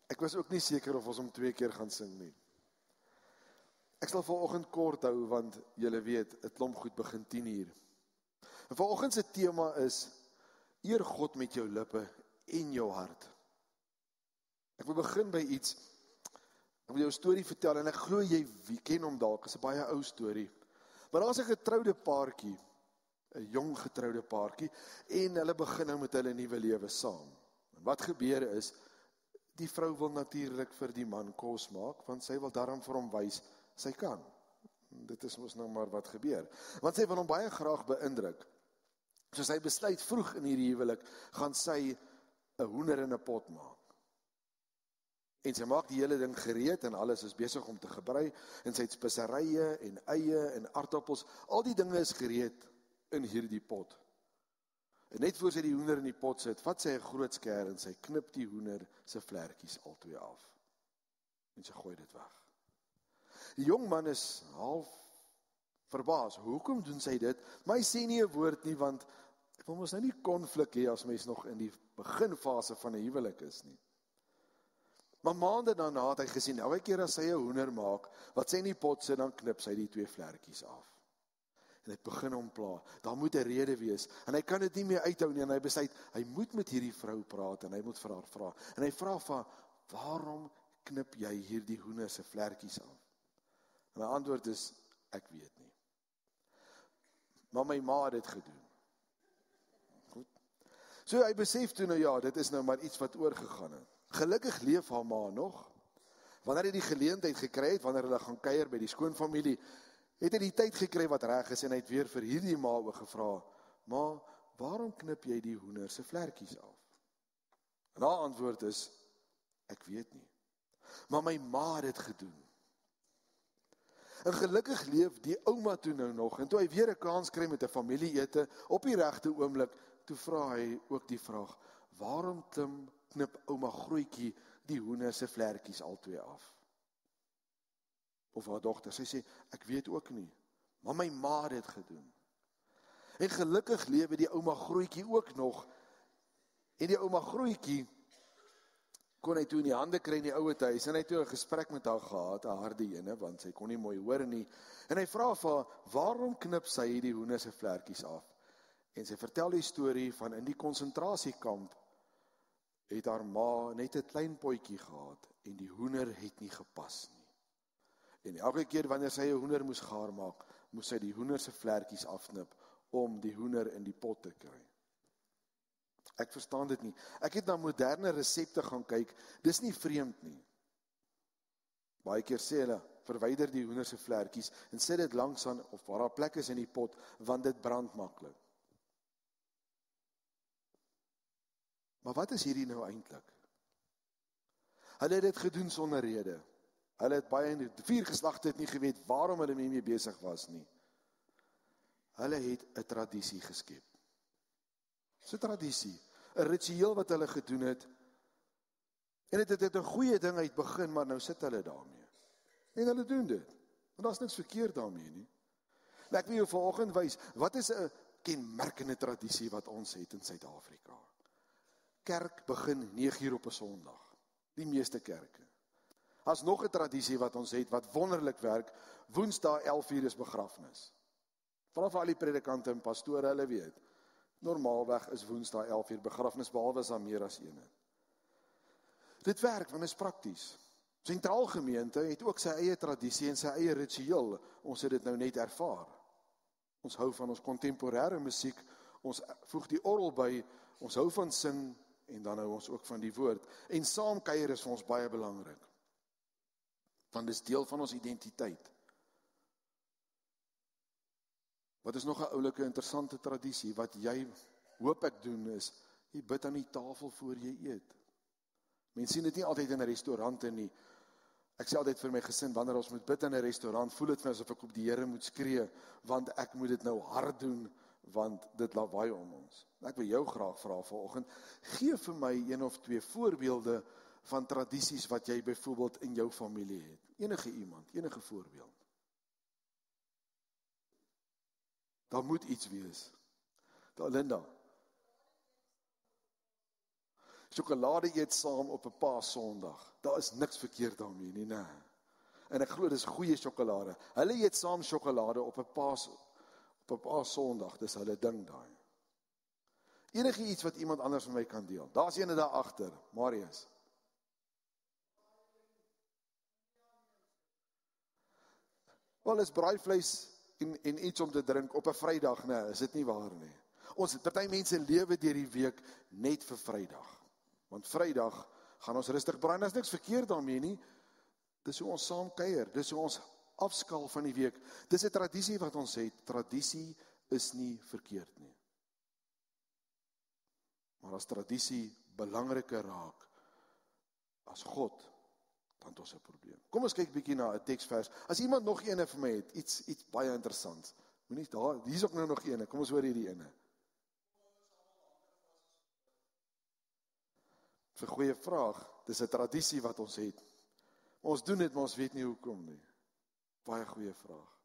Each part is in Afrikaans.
Ek was ook nie seker of ons hom 2 keer gaan sing nie. Ek sal vanoggend kort hou, want julle weet, 'n klomp goed begin 10:00. En vanoggend se tema is, eer God met jou lippe en jou hart. Ek wil begin by iets, ek wil jou 'n storie vertel, en ek glo jy ken hom dalk, is 'n baie ou storie. Maar daar is 'n getroude paartjie, 'n jong getroude paartjie, en hulle begin nou met hulle nuwe lewe saam. En wat gebeur is, die vrou wil natuurlik vir die man kos maak, want sy wil daarom vir hom wys, sy kan. Dit is mos nou maar wat gebeur. Want sy wil hom baie graag beïndruk. So sy besluit vroeg in hierdie huwelik, gaan sy 'n hoender in 'n pot maak. En sy maak die hele ding gereed, en alles is besig om te gebrei, en sy het speserye, en eie, en aardappels, al die dinge is gereed in hierdie pot. En net voor sy die hoender in die pot sit, vat sy 'n groot skêr, en sy knip die hoender se vlerkies albei af. En sy gooi dit weg. Die jong man is half verbaas, hoekom doen sy dit? Maar hy sê nie 'n woord nie, want ek wil mos nou nie konflik hê as mens nog in die beginfase van 'n huwelik is nie. Maar maande daarna het hy gesien, elke keer as sy 'n hoender maak, wat sy in die pot sit, dan knip sy die 2 vlerkies af. En hy begin hom pla, daar moet 'n rede wees, en hy kan dit nie meer uithou nie, en hy besluit, hy moet met hierdie vrou praat, en hy moet vir haar vra, en hy vra vir haar, waarom knip jy hierdie hoender se vlerkies af? En my antwoord is, ek weet nie. Maar my ma het dit gedoen. Goed. So hy besef toe nou ja, dit is nou maar iets wat oorgegaan het. Gelukkig leef haar ma nog. Wanneer hy die geleentheid gekry het, wanneer hulle gaan kuier by die skoonfamilie, het hy die tyd gekry wat reg is, en hy het weer vir hierdie ma ook gevra, ma, waarom knip jy die hoender se vlerkies af? En haar antwoord is, ek weet nie. Maar my ma het dit gedoen. En gelukkig leef die ouma toe nou nog, en toe hy weer 'n kans kry met 'n familieete, op die regte oomblik, toe vra hy ook die vraag, waarom knip ouma Grootjie die hoender se vlerkies albei af? Of haar dogter, sy sê, ek weet ook nie, maar my ma het dit gedoen. En gelukkig lewe die ouma Grootjie ook nog, en die ouma Grootjie kon hy toe in die hande kry in die ouete huis, en hy toe 'n gesprek met haar gehad, 'n harde ene, want sy kon nie mooi hoor nie, en hy vra vir haar, waarom knip sy die hoender se vlerkies af? En sy vertel die storie van in die konsentrasiekamp, het haar ma net 'n klein potjie gehad, en die hoender het nie gepas nie. En elke keer wanneer sy 'n hoender moes gaar maak, moes sy die hoender se vlerkies afknip, om die hoender in die pot te kry. Ek verstaan dit nie. Ek het na moderne resepte gaan kyk, dis nie vreemd nie. Baie keer sê hulle, verwyder die hoender se vlerkies, en sit dit langs aan, of waar daar plek is in die pot, want dit brand maklik. Maar wat is hierdie nou eintlik? Hulle het dit gedoen sonder rede. Hulle het baie in die 4 geslagte het nie geweet waarom hulle mee besig was nie. Hulle het 'n tradisie geskep. Dis 'n tradisie, 'n ritueel wat hulle gedoen het. En dit het 'n goeie ding uit begin, maar nou sit hulle daarmee. En hulle doen dit. En daar's niks verkeerd daarmee nie. Nou ek wil jou vanoggend wys, wat is 'n kenmerkende tradisie wat ons het in Suid-Afrika? Kerk begin 9:00 op 'n Sondag. Die meeste kerke. As nog 'n tradisie wat ons het, wat wonderlik werk, Woensdae 11:00 is begrafnis. Vra vir al die predikante en pastore, hulle weet, normaalweg is Woensdae 11:00 begrafnis, behalwe as daar meer as een. Dit werk, want dit is prakties. Sentraal gemeente het ook sy eie tradisie en sy eie ritueel. Ons het dit nou net ervaar. Ons hou van ons kontemporêre musiek, ons voeg die orgel by, ons hou van sing, en dan hou ons ook van die woord. En saam kuier is vir ons baie belangrik. Want dit is deel van ons identiteit. Wat is nog 'n oulike interessante tradisie, wat jy, hoop ek doen, is, jy bid aan die tafel voor jy eet. Mense sien dit nie altyd in 'n restaurante nie. Ek sê altyd vir my gesin, wanneer ons moet bid in 'n restaurant, voel dit vir my asof ek op die Here moet skree, want ek moet dit nou hard doen, want dit lawaai om ons. Ek wil jou graag vra vanoggend, gee vir my 1 of 2 voorbeelde van tradisies wat jy byvoorbeeld in jou familie het. Enige iemand, enige voorbeeld. Daar moet iets wees. Daar, Linda. Sjokolade eet saam op 'n Paasondag. Daar is niks verkeerd daarmee nie, nee. En ek glo dis goeie sjokolade. Hulle eet saam sjokolade op 'n Paasondag, dis hulle ding daai. Enige iets wat iemand anders met my kan deel. Daar's ene daar agter, Marius. Wel, is braaivleis en iets om te drink op 'n Vrydag, nee, is dit nie waar nie. Party mense lewe deur die week net vir Vrydag. Want Vrydag gaan ons rustig braai, en daar's niks verkeerd daarmee nie. Dis hoe ons saam kuier, dis hoe ons afskaal van die week. Dis 'n tradisie wat ons het. Tradisie is nie verkeerd nie. Maar as tradisie belangriker raak as God, dan het ons 'n probleem. Kom ons kyk bietjie na 'n teksvers. As iemand nog ene vir my het, iets baie interessants. Moenie daar, hier's ook nou nog ene. Kom ons hoor hierdie ene. Dis 'n goeie vraag. Dis 'n tradisie wat ons het. Ons doen dit, maar ons weet nie hoekom nie. Baie goeie vraag.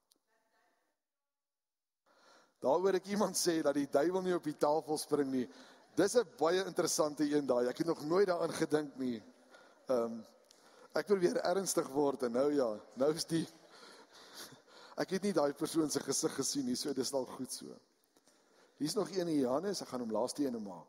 Daar hoor ek iemand sê dat die duiwel nie op die tafel spring nie. Dis 'n baie interessante een daai. Ek het nog nooit daaraan gedink nie. Ek probeer ernstig word en nou is die ek het nie daai persoon se gesig gesien nie, so dis al goed so. Hier's nog een in Johannes, ek gaan hom laaste ene maak.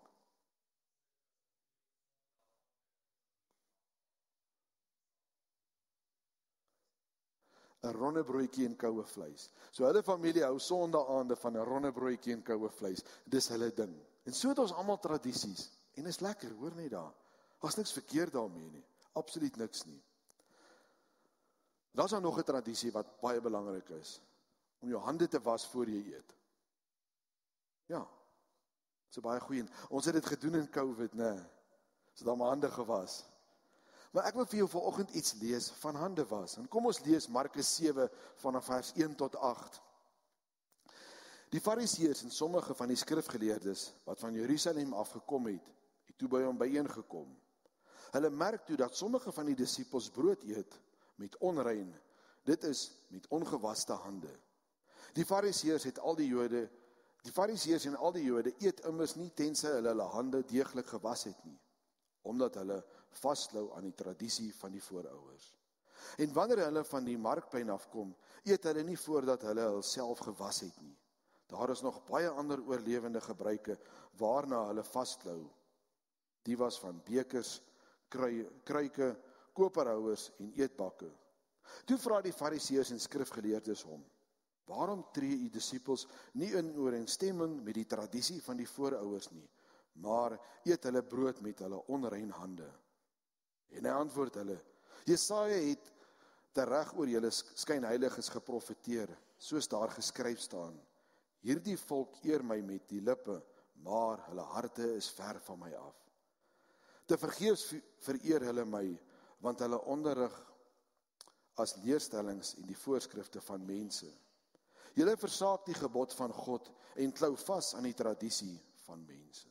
'n ronnebroodjie en koue vleis. So hulle familie hou sondaande van 'n ronnebroodjie en koue vleis. Dis hulle ding. En so het ons almal tradisies. En is lekker, hoor net daar. Daar's niks verkeerd daarmee nie. Absoluut niks nie. Daar's dan nog 'n tradisie wat baie belangrik is. Om jou hande te was voor jy eet. Ja. Dis 'n baie goeie een. Ons het dit gedoen in COVID, nee. Ons het al my hande gewas. Maar ek wil vir jou vanoggend iets lees van hande was. En kom ons lees Markus 7 vanaf vers 1 tot 8. Die Fariseërs en sommige van die skrifgeleerdes wat van Jerusalem afgekom het toe by hom byeengekom. Hulle merk toe dat sommige van die disippels brood eet met onrein, dit is met ongewaste hande. Die Fariseërs en al die Jode eet immers nie tensy hulle hande deeglik gewas het nie, omdat hulle vaslou aan die tradisie van die voorouers. En wanneer hulle van die markplein afkom, eet hulle nie voordat hulle hulself gewas het nie. Daar is nog baie ander oorlewende gebruike waarna hulle vaslou. Die was van bekers, kruike, koperhouers en eetbakke. Toe vra die Fariseërs en skrifgeleerdes hom: waarom tree u disippels nie in ooreenstemming met die tradisie van die voorouers nie, maar eet hulle brood met hulle onrein hande? En hy antwoord hulle: Jesaja het tereg oor julle skynheiliges geprofeteer, soos daar geskryf staan: hierdie volk eer my met die lippe, maar hulle harte is ver van my af. Te vergeefs vereer hulle my, want hulle onderrig as leerstellings en die voorskrifte van mense. Julle versaak die gebod van God en klou vas aan die tradisie van mense.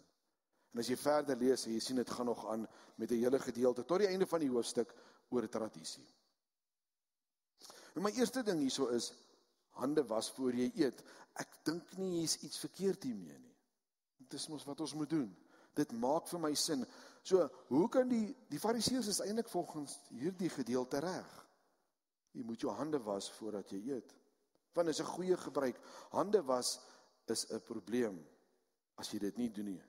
En as jy verder lees, jy sien dit gaan nog aan met 'n hele gedeelte tot die einde van die hoofstuk oor tradisie. En my eerste ding hierso is hande was voor jy eet. Ek dink nie hier is iets verkeerd hiermee nie. Dit is mos wat ons moet doen. Dit maak vir my sin. So, hoe kan die Fariseërs is eintlik volgens hierdie gedeelte reg? Jy moet jou hande was voordat jy eet. Want dit is 'n goeie gebruik. Hande was is 'n probleem as jy dit nie doen nie.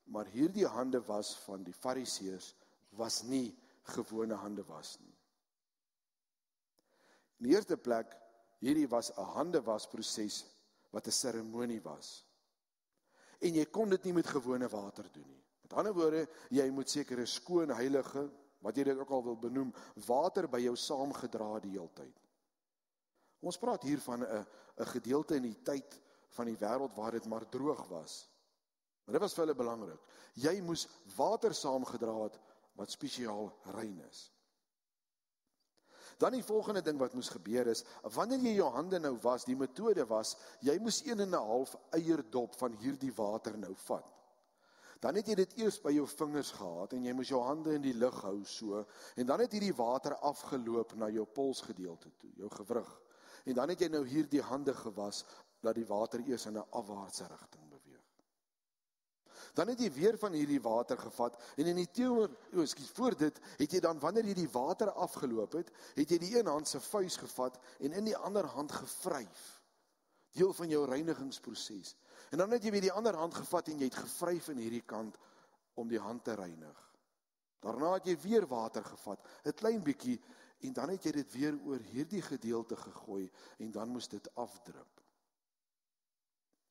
Maar hierdie hande was van die Fariseërs was nie gewone hande was nie. In die eerste plek, hierdie was 'n handewasproses wat 'n seremonie was. En jy kon dit nie met gewone water doen nie. Met ander woorde, jy moet sekere skoon, heilige, wat jy dit ook al wil benoem, water by jou saamgedra die hele tyd. Ons praat hier van 'n gedeelte in die tyd van die wêreld waar dit maar droog was. Maar dit was vir hulle belangrik. Jy moes water saamgedra het wat spesiaal rein is. Dan die volgende ding wat moes gebeur is, wanneer jy jou hande nou was, die metode was, jy moes 1,5 eierdop van hierdie water nou vat. Dan het jy dit eers by jou vingers gehad, en jy moes jou hande in die lug hou so, en dan het hierdie water afgeloop na jou polsgedeelte toe, jou gewrig. En dan het jy nou hierdie hande gewas, dat die water eers in 'n afwaartse rigting beweeg. Dan het jy weer van hierdie water gevat, en in die voor dit, het jy dan, wanneer jy die water afgeloop het jy die een hand se vuis gevat, en in die ander hand gevryf, deel van jou reinigingsproses. En dan het jy weer die ander hand gevat, en jy het gevryf in hierdie kant, om die hand te reinig. Daarna het jy weer water gevat, 'n klein bietjie, en dan het jy dit weer oor hierdie gedeelte gegooi, en dan moes dit afdrup.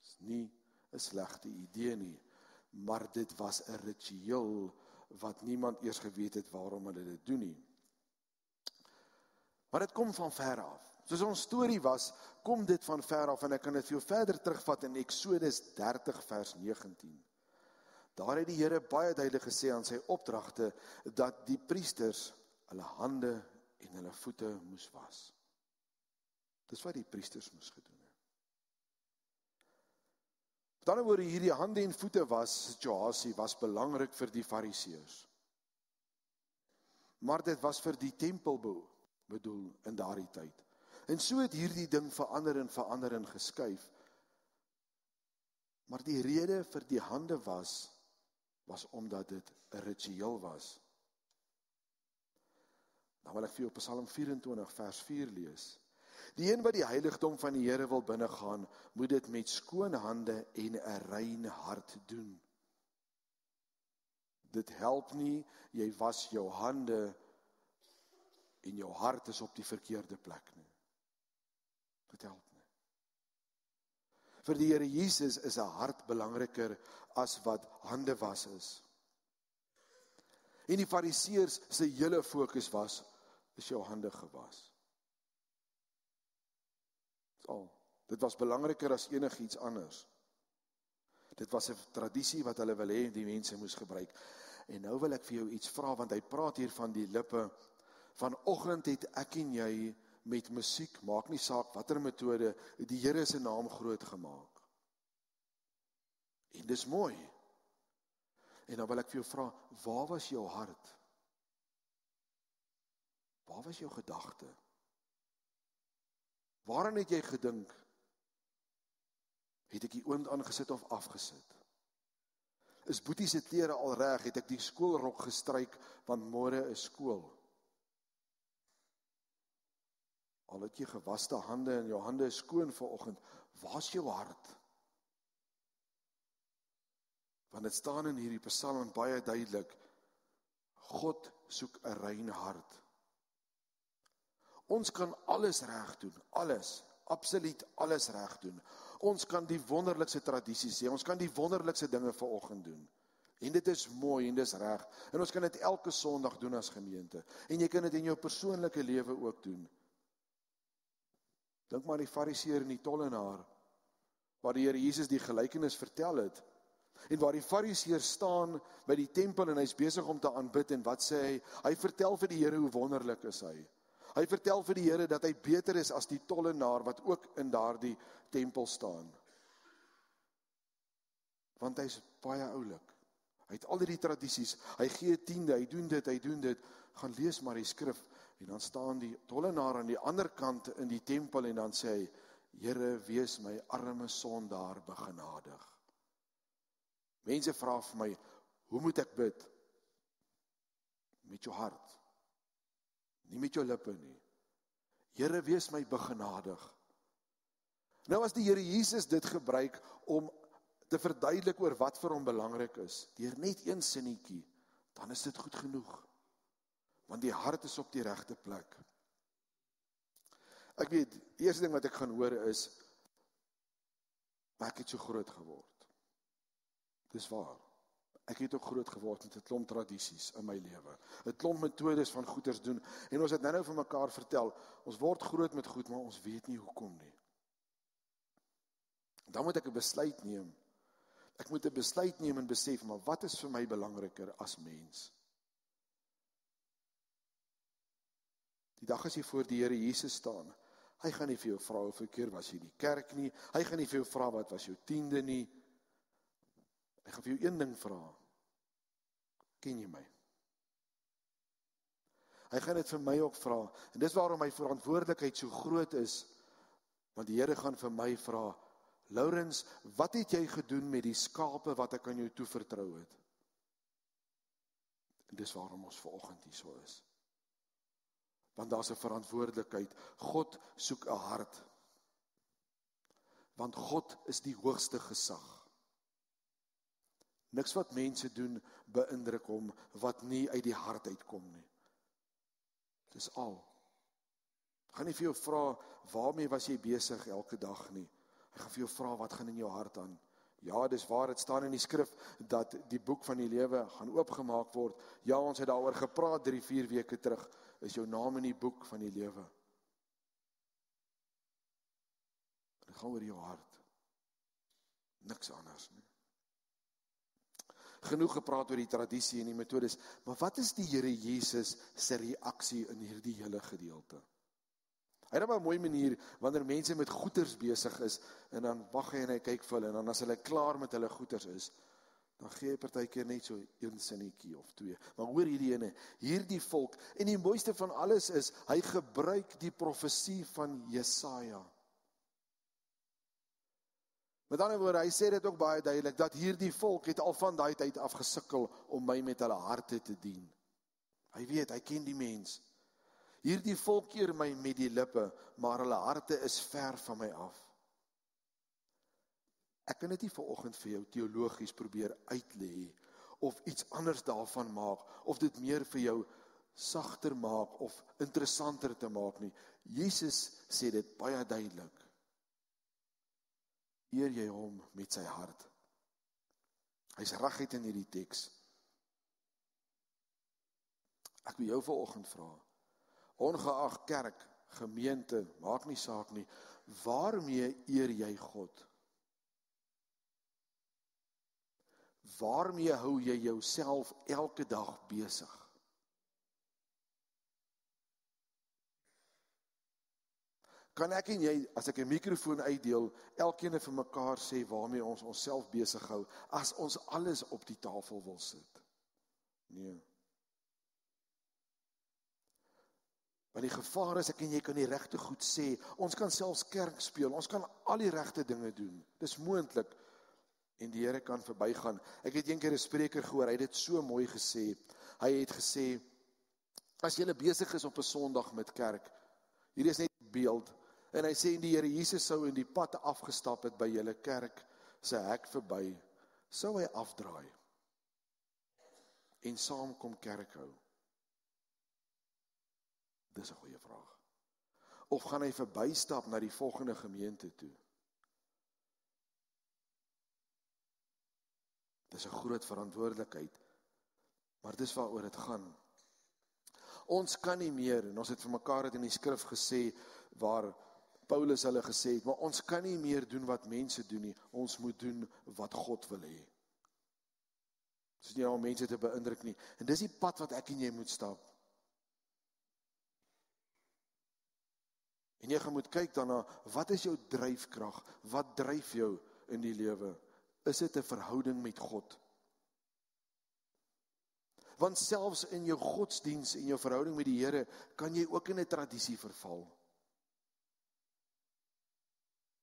Dis nie 'n slegte idee nie, maar dit was 'n ritueel, wat niemand eers geweet het waarom hulle dit doen nie. Maar dit kom van ver af. Soos ons storie was, kom dit van ver af, en ek kan dit vir jou verder terugvat in Exodus 30 vers 19. Daar het die Here baie duidelik gesê aan sy opdragte, dat die priesters hulle hande en hulle voete moes was. Dis wat die priesters moes gedoen het. Met ander woorde, hierdie hande en voete was situasie, was belangrik vir die Fariseërs. Maar dit was vir die tempel bedoel in daardie tyd. En so het hierdie ding verander en geskuif. Maar die rede vir die hande was omdat dit 'n ritueel was. Dan wil ek vir jou Psalm 24 vers 4 lees. Die een wat die heiligdom van die Here wil binnegaan, moet dit met skoon hande en 'n rein hart doen. Dit help nie, jy was jou hande en jou hart is op die verkeerde plek nie. Dit help nie. Vir die Here Jesus is 'n hart belangriker as wat hande was is. En die Fariseërs se hele fokus is jou hande gewas. Dit was belangriker as enigiets anders. Dit was 'n tradisie wat hulle wil hê die mense moes gebruik. En nou wil ek vir jou iets vra, want hy praat hier van die lippe. Vanoggend het ek en jy met musiek, maak nie saak watter metode, die Here se naam groot gemaak. En dis mooi. En dan wil ek vir jou vra, waar was jou hart? Waar was jou gedagte? Waaraan het jy gedink? Het ek die oond aangesit of afgesit? Is Boetie se klere al reg? Het ek die skoolrok gestryk, want môre is skool? Al het jy gewaste hande en jou hande is skoon vanoggend, waar's jou hart? Want dit staan in hierdie Psalm baie duidelik, God soek 'n rein hart. Ons kan alles reg doen, alles, absoluut alles reg doen. Ons kan die wonderlikste tradisies hê, ons kan die wonderlikste dinge vanoggend doen. En dit is mooi en dit is reg. En ons kan dit elke Sondag doen as gemeente. En jy kan dit in jou persoonlike lewe ook doen. Dink maar aan die Fariseer en die tollenaar, waar die Here Jesus die gelykenis vertel het, en waar die Fariseer staan by die tempel en hy is besig om te aanbid, en wat sê hy? Hy vertel vir die Here hoe wonderlik is hy. Hy vertel vir die Here dat hy beter is as die tollenaar wat ook in daardie tempel staan. Want hy is baie oulik. Hy het al die tradisies, hy gee 10de, hy doen dit, gaan lees maar die skrif, en dan staan die tollenaar aan die ander kant in die tempel, en dan sê hy, Here, wees my arme sondaar begenadig. Mense vra vir my, hoe moet ek bid? Met jou hart, nie met jou lippe nie. Here, wees my begenadig. Nou as die Here Jesus dit gebruik om te verduidelik oor wat vir hom belangrik is, deur net een sinnetjie, dan is dit goed genoeg. Want die hart is op die regte plek. Ek weet, die eerste ding wat ek gaan hoor is, maar ek het so groot geword. Dis waar. Ek het ook groot geword met 'n klomp tradisies in my lewe. 'n Klomp metodes van goeders doen. En ons het nou vir mekaar vertel, ons word groot met goed, maar ons weet nie hoekom nie. Dan moet ek 'n besluit neem. Ek moet 'n besluit neem en besef, maar wat is vir my belangriker as mens? Die dag as jy voor die Here Jesus staan, hy gaan nie vir jou vra hoeveel keer was jy in die kerk nie, hy gaan nie vir jou vra wat was jou 10de nie, hy gaan vir jou een ding vra, ken jy my? Hy gaan dit vir my ook vra, en dis waarom my verantwoordelikheid so groot is, want die Here gaan vir my vra, Laurens, wat het jy gedoen met die skape wat ek aan jou toevertrou het? En dis waarom ons vanoggend hier so is. Want daar's 'n verantwoordelikheid. God soek 'n hart. Want God is die hoogste gesag. Niks wat mense doen beïndruk hom wat nie uit die hart uitkom nie. Dis al. Ek gaan nie vir jou vra, waarmee was jy besig elke dag nie. Ek gaan vir jou vra, wat gaan in jou hart aan? Ja, dis waar, het staan in die skrif, dat die boek van die lewe gaan oopgemaak word. Ja, ons het daaroor gepraat 3-4 weke terug, is jou naam in die boek van die lewe. Dit gaan oor jou hart. Niks anders nie. Genoeg gepraat oor die tradisie en die metodes, maar wat is die Here Jesus se reaksie in hierdie hele gedeelte? Hy het op 'n mooi manier, wanneer mense met goeders besig is, en dan wag hy en hy kyk vir hulle, en dan as hulle klaar met hulle goeders is, dan gee hy partykeer net so een sinnetjie of 2. Maar hoor hierdie ene, hierdie volk, en die mooiste van alles is, hy gebruik die profesie van Jesaja. Met ander woorde, hy sê dit ook baie duidelik, dat hierdie volk het al van daai tyd af gesukkel om my met hulle harte te dien. Hy weet, hy ken die mens. Hierdie volk eer my met die lippe, maar hulle harte is ver van my af. Ek kan dit nie vanoggend vir jou teologies probeer uitlê, of iets anders daarvan maak, of dit meer vir jou sagter maak, of interessanter te maak nie. Jesus sê dit baie duidelik. Eer jy hom met sy hart. Hy's reguit in hierdie teks. Ek wil jou vanoggend vra, ongeag kerk, gemeente, maak nie saak nie, waarmee eer jy God? Waarmee hou jy jouself elke dag besig? Kan ek en jy, as ek 'n mikrofoon uitdeel, elkeen vir mekaar sê waarmee ons onsself besig hou, as ons alles op die tafel wil sit? Nee. Want die gevaar is, ek en jy kan die regte goed sê, ons kan selfs kerk speel, ons kan al die regte dinge doen, dis moontlik, en die Here kan verbygaan. Ek het eendag 'n spreker gehoor, hy het dit so mooi gesê, hy het gesê, as jy besig is op 'n Sondag met kerk, hier is net 'n beeld, en hy sê, die Here Jesus sou in die pad afgestap het by julle kerk, sy hek verby, sou hy afdraai, en saam kom kerk hou? Dis 'n goeie vraag. Of gaan hy verbystap na die volgende gemeente toe? Dis 'n groot verantwoordelikheid, maar dis waaroor dit gaan. Ons kan nie meer, en ons het vir mekaar dit in die skrif gesê, waar Paulus hulle gesê het, maar ons kan nie meer doen wat mense doen nie, ons moet doen wat God wil hê. Dis nie om mense te beïndruk nie, en dis die pad wat ek en jy moet stap. En jy gaan moet kyk daarna, wat is jou dryfkrag? Wat dryf jou in die lewe? Is dit 'n verhouding met God? Want selfs in jou godsdiens en jou verhouding met die Here, kan jy ook in 'n tradisie verval.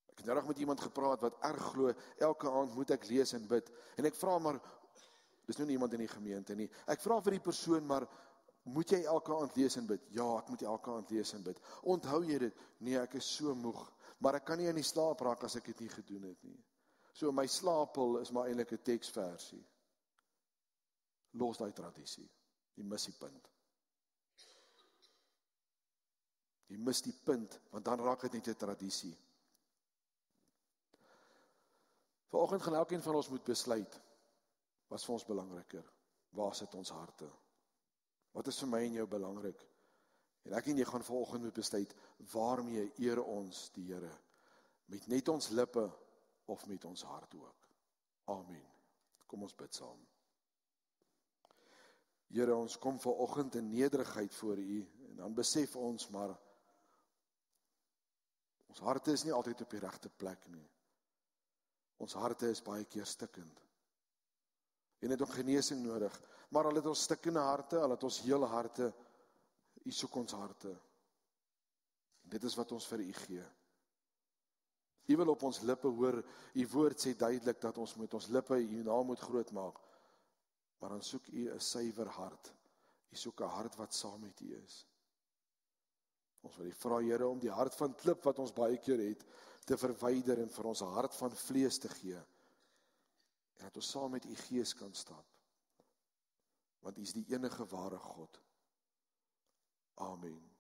Ek het nou nog met iemand gepraat wat erg glo, elke aand moet ek lees en bid. En ek vra maar, dis nou nie iemand in die gemeente nie, ek vra vir die persoon, maar moet jy elke aand lees en bid? Ja, ek moet elke aand lees en bid. Onthou jy dit? Nee, ek is so moeg, maar ek kan nie in die slaap raak as ek dit nie gedoen het nie. So my slaappil is maar eintlik 'n teksversie. Los daai tradisie. Jy mis die punt. Jy mis die punt, want dan raak dit net 'n tradisie. Vanoggend gaan elkeen van ons moet besluit, wat is vir ons belangriker? Waar sit ons harte? Wat is vir my en jou belangrik? En ek en jy gaan vanoggend moet besluit, waarmee eer ons die Here? Met net ons lippe of met ons hart ook? Amen. Kom ons bid saam. Here, ons kom vanoggend in nederigheid voor U, en dan besef ons maar, ons harte is nie altyd op die regte plek nie. Ons harte is baie keer stikkend. En het ook genesing nodig, maar al het ons stikkende harte, al het ons heel harte, U soek ons harte. En dit is wat ons vir U gee. U wil op ons lippe hoor, U woord sê duidelik dat ons met ons lippe U naam moet groot maak. Maar dan soek U 'n suiwer hart. U soek 'n hart wat saam met U is. Ons wil U vra, Here, om die hart van klip wat ons baie keer het, te verwyder en vir ons 'n hart van vlees te gee. En dat ons saam met U Gees kan stap. Want U is die enige ware God. Amen.